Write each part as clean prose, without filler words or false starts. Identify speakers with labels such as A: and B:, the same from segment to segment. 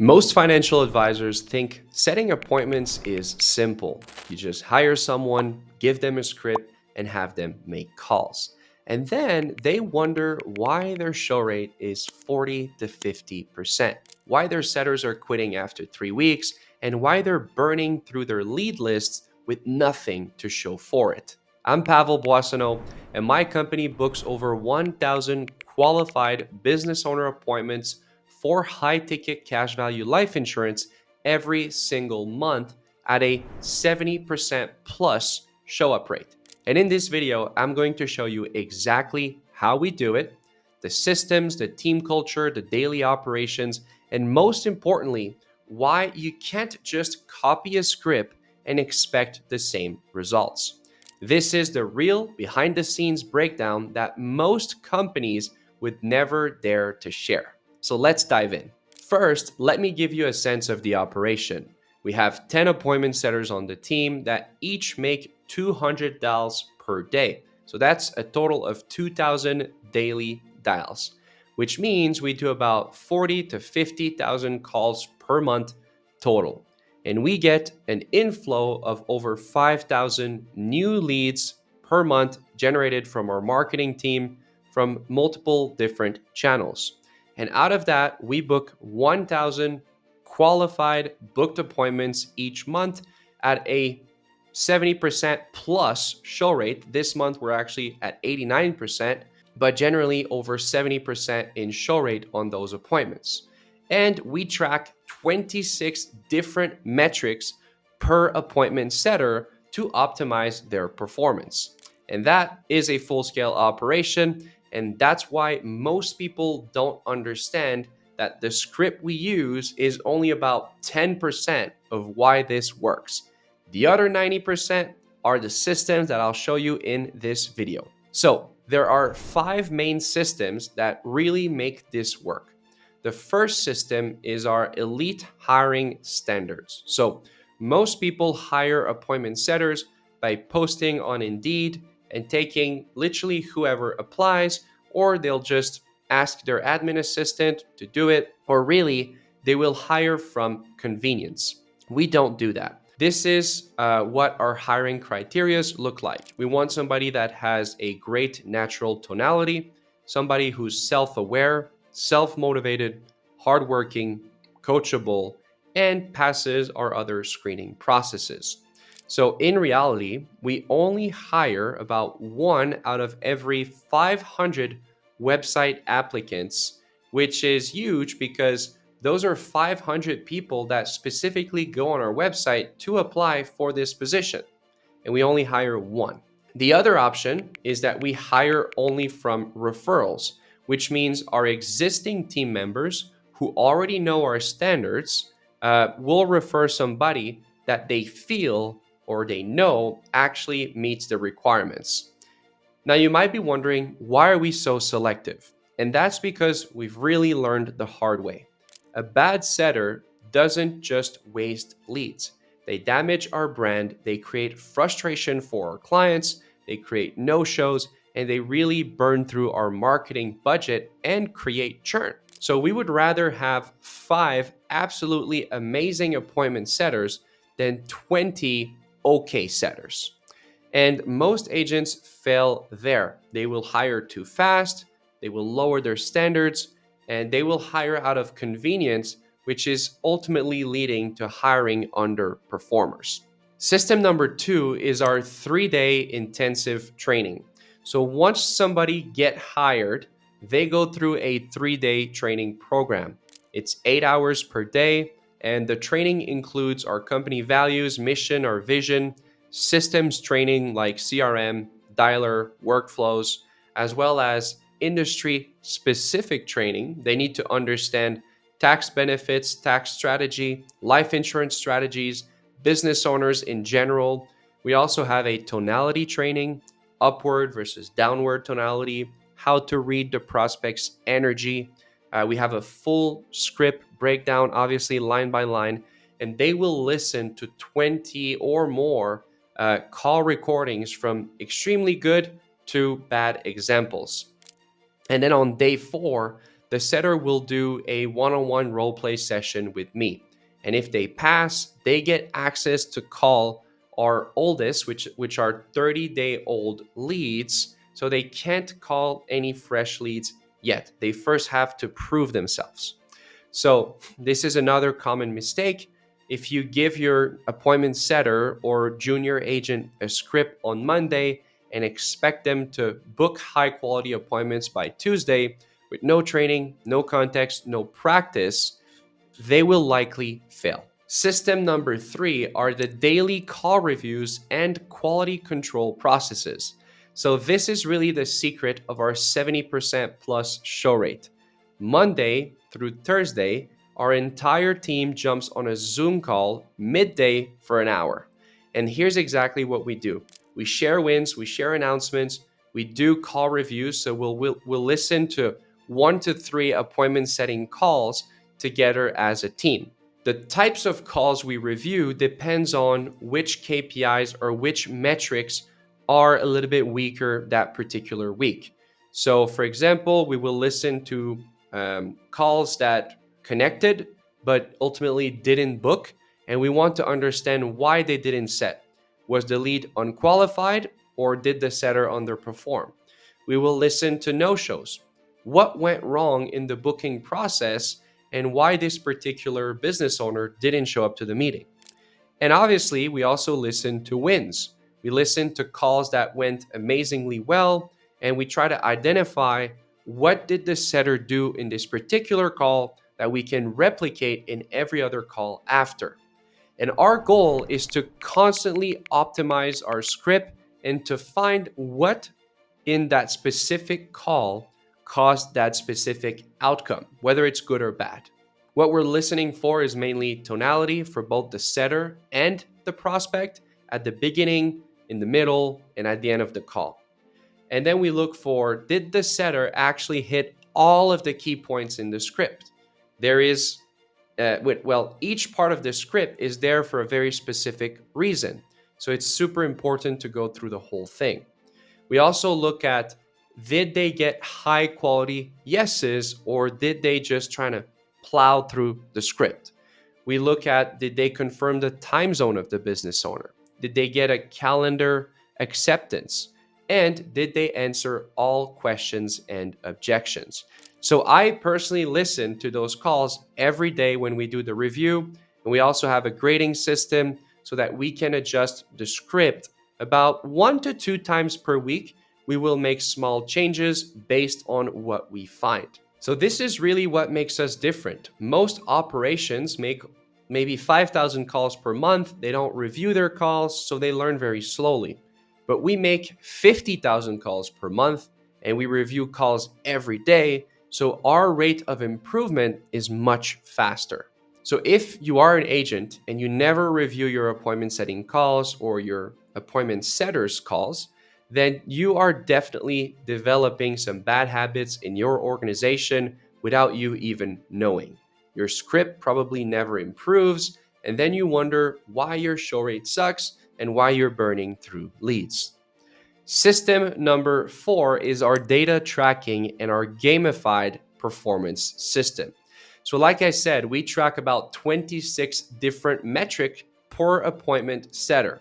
A: Most financial advisors think setting appointments is simple. You just hire someone, give them a script, and have them make calls. And then they wonder why their show rate is 40 to 50%, why their setters are quitting after 3 weeks, and why they're burning through their lead lists with nothing to show for it. I'm Pavel Boissonneau, and my company books over 1,000 qualified business owner appointments for high ticket cash value life insurance every single month at a 70% plus show up rate. And in this video, I'm going to show you exactly how we do it, the systems, the team culture, the daily operations, and most importantly, why you can't just copy a script and expect the same results. This is the real behind the scenes breakdown that most companies would never dare to share. So let's dive in. First, let me give you a sense of the operation. We have 10 appointment setters on the team that each make 200 dials per day. So that's a total of 2,000 daily dials, which means we do about 40 to 50,000 calls per month total. And we get an inflow of over 5,000 new leads per month generated from our marketing team from multiple different channels. And out of that, we book 1,000 qualified booked appointments each month at a 70% plus show rate. This month, we're actually at 89%, but generally over 70% in show rate on those appointments. And we track 26 different metrics per appointment setter to optimize their performance. And that is a full scale operation. And that's why most people don't understand that the script we use is only about 10% of why this works. The other 90% are the systems that I'll show you in this video. So there are 5 main systems that really make this work. The first system is our elite hiring standards. So most people hire appointment setters by posting on Indeed and taking literally whoever applies, or they'll just ask their admin assistant to do it, or really, they will hire from convenience. We don't do that. This is what our hiring criteria look like. We want somebody that has a great natural tonality, somebody who's self-aware, self-motivated, hardworking, coachable, and passes our other screening processes. So in reality, we only hire about 1 out of every 500 website applicants, which is huge because those are 500 people that specifically go on our website to apply for this position, and we only hire 1. The other option is that we hire only from referrals, which means our existing team members who already know our standards will refer somebody that they feel or they know actually meets the requirements. Now, you might be wondering, why are we so selective? And that's because we've really learned the hard way. A bad setter doesn't just waste leads. They damage our brand, they create frustration for our clients, they create no-shows, and they really burn through our marketing budget and create churn. So we would rather have 5 absolutely amazing appointment setters than 20 okay setters. And most agents fail there. They will hire too fast, they will lower their standards, and they will hire out of convenience, which is ultimately leading to hiring underperformers. System number 2 is our 3-day intensive training. So once somebody get hired, they go through a 3-day training program. It's 8 hours per day, and the training includes our company values, mission, our vision, systems training like CRM, dialer, workflows, as well as industry specific training. They need to understand tax benefits, tax strategy, life insurance strategies, business owners in general. We also have a tonality training, upward versus downward tonality, how to read the prospect's energy. We have a full script breakdown, obviously line by line, and they will listen to 20 or more call recordings from extremely good to bad examples. And then on day 4, the setter will do a one-on-one role play session with me. And if they pass, they get access to call our oldest, which are 30-day-old leads. So they can't call any fresh leads yet. They first have to prove themselves. So this is another common mistake. If you give your appointment setter or junior agent a script on Monday and expect them to book high quality appointments by Tuesday with no training, no context, no practice, they will likely fail. System number 3 are the daily call reviews and quality control processes. So this is really the secret of our 70% plus show rate. Monday through Thursday, our entire team jumps on a Zoom call midday for an hour. And here's exactly what we do. We share wins, we share announcements, we do call reviews. So we'll listen to 1 to 3 appointment setting calls together as a team. The types of calls we review depends on which KPIs or which metrics are a little bit weaker that particular week. So for example, we will listen to calls that connected but ultimately didn't book, and we want to understand why they didn't set. Was the lead unqualified or did the setter underperform? We will listen to no-shows. What went wrong in the booking process and why this particular business owner didn't show up to the meeting? And obviously, we also listen to wins. We listen to calls that went amazingly well, and we try to identify what did the setter do in this particular call that we can replicate in every other call after. And our goal is to constantly optimize our script and to find what in that specific call caused that specific outcome, whether it's good or bad. What we're listening for is mainly tonality for both the setter and the prospect at the beginning, in the middle, and at the end of the call. And then we look for, did the setter actually hit all of the key points in the script? There is, each part of the script is there for a very specific reason. So it's super important to go through the whole thing. We also look at, did they get high quality yeses or did they just try to plow through the script? We look at, did they confirm the time zone of the business owner? Did they get a calendar acceptance? And did they answer all questions and objections? So I personally listen to those calls every day when we do the review. And we also have a grading system so that we can adjust the script about 1 to 2 times per week. We will make small changes based on what we find. So this is really what makes us different. Most operations make maybe 5,000 calls per month. They don't review their calls, so they learn very slowly. But we make 50,000 calls per month and we review calls every day. So our rate of improvement is much faster. So if you are an agent and you never review your appointment setting calls or your appointment setters calls, then you are definitely developing some bad habits in your organization without you even knowing. Your script probably never improves, and then you wonder why your show rate sucks and why you're burning through leads. System number 4 is our data tracking and our gamified performance system. So like I said, we track about 26 different metrics per appointment setter.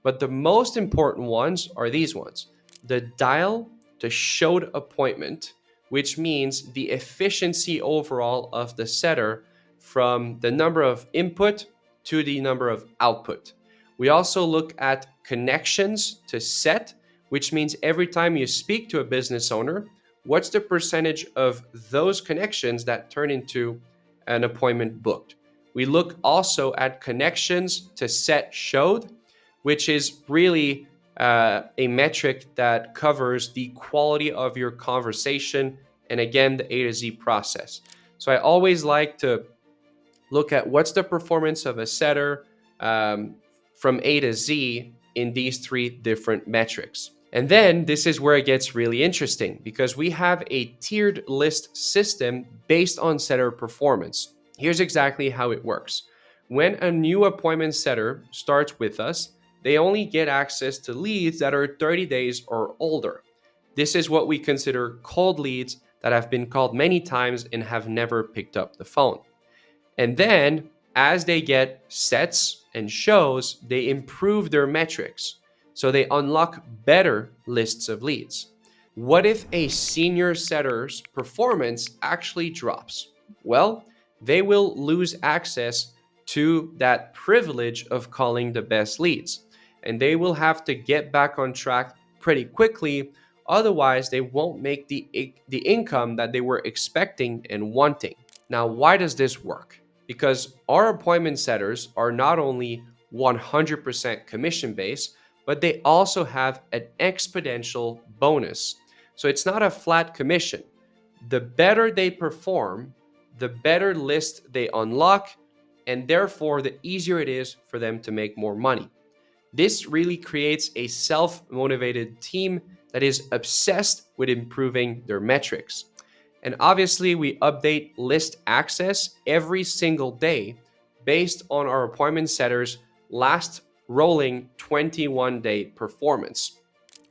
A: But the most important ones are these ones. The dial to showed appointment, which means the efficiency overall of the setter from the number of input to the number of output. We also look at connections to set, which means every time you speak to a business owner, what's the percentage of those connections that turn into an appointment booked? We look also at connections to set showed, which is really a metric that covers the quality of your conversation and again, the A to Z process. So I always like to look at what's the performance of a setter from A to Z in these 3 different metrics. And then this is where it gets really interesting because we have a tiered list system based on setter performance. Here's exactly how it works. When a new appointment setter starts with us, they only get access to leads that are 30 days or older. This is what we consider cold leads that have been called many times and have never picked up the phone. And then as they get sets and shows, they improve their metrics. So they unlock better lists of leads. What if a senior setter's performance actually drops? Well, they will lose access to that privilege of calling the best leads, and they will have to get back on track pretty quickly. Otherwise, they won't make the income that they were expecting and wanting. Now, why does this work? Because our appointment setters are not only 100% commission based, but they also have an exponential bonus. So it's not a flat commission. The better they perform, the better list they unlock, and therefore the easier it is for them to make more money. This really creates a self-motivated team that is obsessed with improving their metrics. And obviously, we update list access every single day based on our appointment setters' last rolling 21-day performance.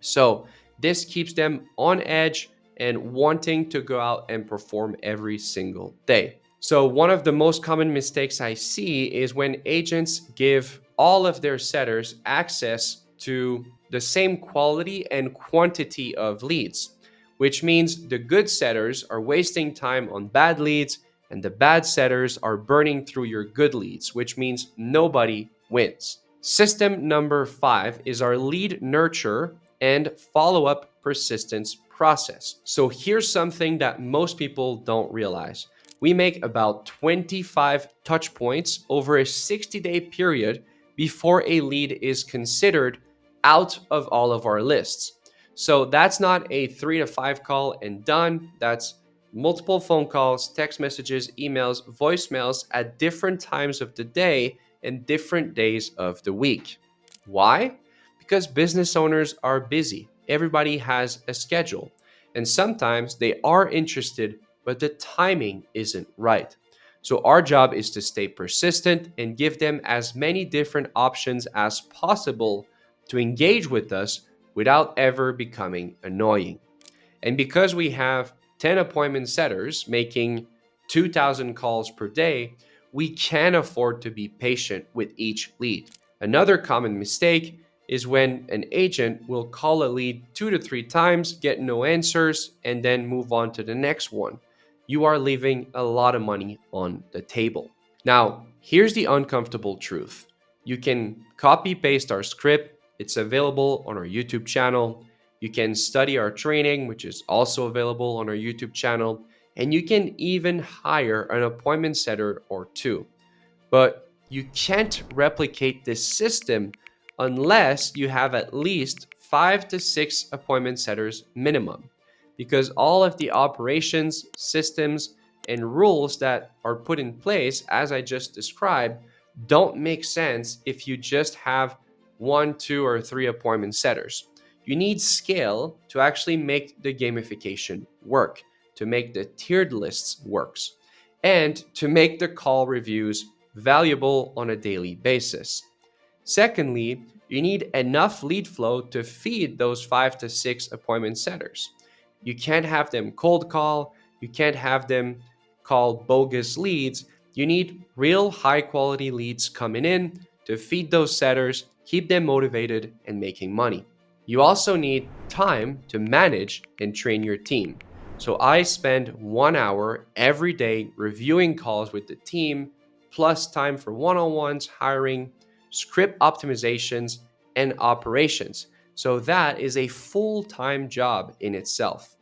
A: So this keeps them on edge and wanting to go out and perform every single day. So one of the most common mistakes I see is when agents give all of their setters access to the same quality and quantity of leads, which means the good setters are wasting time on bad leads and the bad setters are burning through your good leads, which means nobody wins. System number 5 is our lead nurture and follow-up persistence process. So here's something that most people don't realize. We make about 25 touch points over a 60-day period before a lead is considered out of all of our lists. So that's not a 3 to 5 call and done. That's multiple phone calls, text messages, emails, voicemails at different times of the day and different days of the week. Why? Because business owners are busy. Everybody has a schedule. And sometimes they are interested, but the timing isn't right. So our job is to stay persistent and give them as many different options as possible to engage with us without ever becoming annoying. And because we have 10 appointment setters making 2,000 calls per day, we can afford to be patient with each lead. Another common mistake is when an agent will call a lead 2 to 3 times, get no answers, and then move on to the next one. You are leaving a lot of money on the table. Now, here's the uncomfortable truth. You can copy paste our script. It's available on our YouTube channel. You can study our training, which is also available on our YouTube channel. And you can even hire an appointment setter or two. But you can't replicate this system unless you have at least 5 to 6 appointment setters minimum, because all of the operations, systems, and rules that are put in place, as I just described, don't make sense if you just have 1, 2, or 3 appointment setters. You need scale to actually make the gamification work, to make the tiered lists works, and to make the call reviews valuable on a daily basis. Secondly, you need enough lead flow to feed those 5 to 6 appointment setters. You can't have them cold call, you can't have them call bogus leads. You need real high quality leads coming in to feed those setters, keep them motivated and making money. You also need time to manage and train your team. So I spend 1 hour every day reviewing calls with the team, plus time for one-on-ones, hiring, script optimizations, and operations. So that is a full-time job in itself.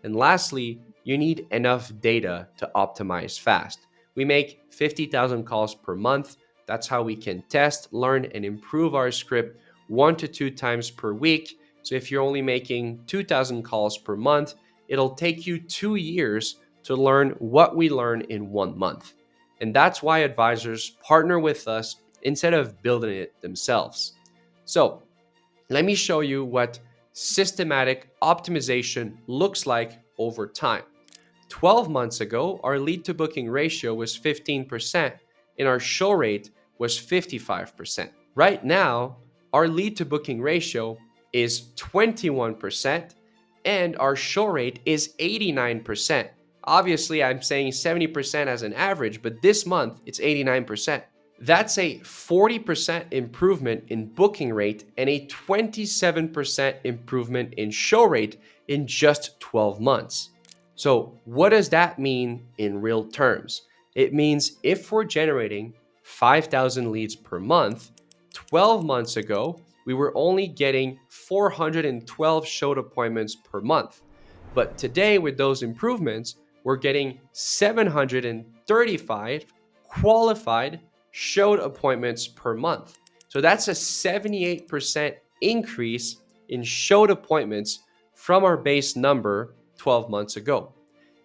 A: And lastly, you need enough data to optimize fast. We make 50,000 calls per month. That's how we can test, learn, and improve our script 1 to 2 times per week. So if you're only making 2,000 calls per month, it'll take you 2 years to learn what we learn in 1 month. And that's why advisors partner with us instead of building it themselves. So let me show you what systematic optimization looks like over time. 12 months ago, our lead to booking ratio was 15% and our show rate was 55%. Right now, our lead to booking ratio is 21% and our show rate is 89%. Obviously, I'm saying 70% as an average, but this month it's 89%. That's a 40% improvement in booking rate and a 27% improvement in show rate in just 12 months. So, what does that mean in real terms? It means if we're generating 5,000 leads per month, 12 months ago, we were only getting 412 showed appointments per month. But today, with those improvements, we're getting 735 qualified showed appointments per month. So that's a 78% increase in showed appointments from our base number 12 months ago.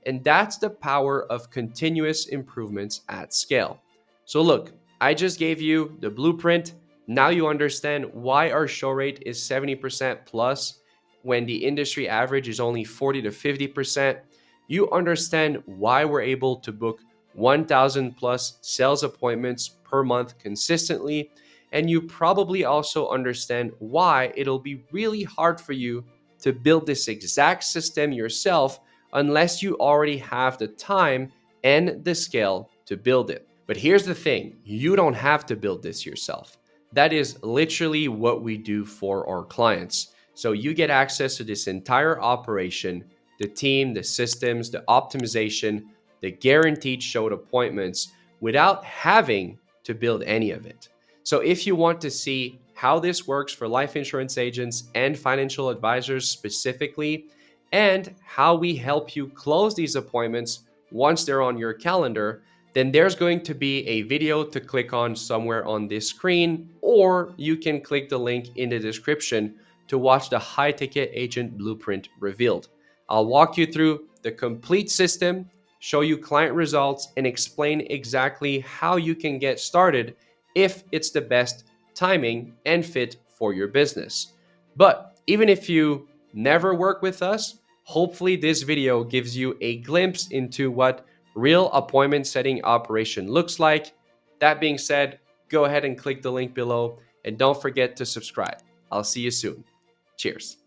A: And that's the power of continuous improvements at scale. So, look, I just gave you the blueprint. Now you understand why our show rate is 70% plus when the industry average is only 40 to 50%. You understand why we're able to book 1,000 plus sales appointments per month consistently. And you probably also understand why it'll be really hard for you to build this exact system yourself unless you already have the time and the scale to build it. But here's the thing, you don't have to build this yourself. That is literally what we do for our clients. So you get access to this entire operation, the team, the systems, the optimization, the guaranteed showed appointments without having to build any of it. So if you want to see how this works for life insurance agents and financial advisors specifically, and how we help you close these appointments once they're on your calendar, then there's going to be a video to click on somewhere on this screen, or you can click the link in the description to watch the high ticket agent blueprint revealed. I'll walk you through the complete system, show you client results, and explain exactly how you can get started if it's the best timing and fit for your business. But even if you never work with us, hopefully this video gives you a glimpse into what real appointment setting operation looks like. That being said, go ahead and click the link below and don't forget to subscribe. I'll see you soon. Cheers.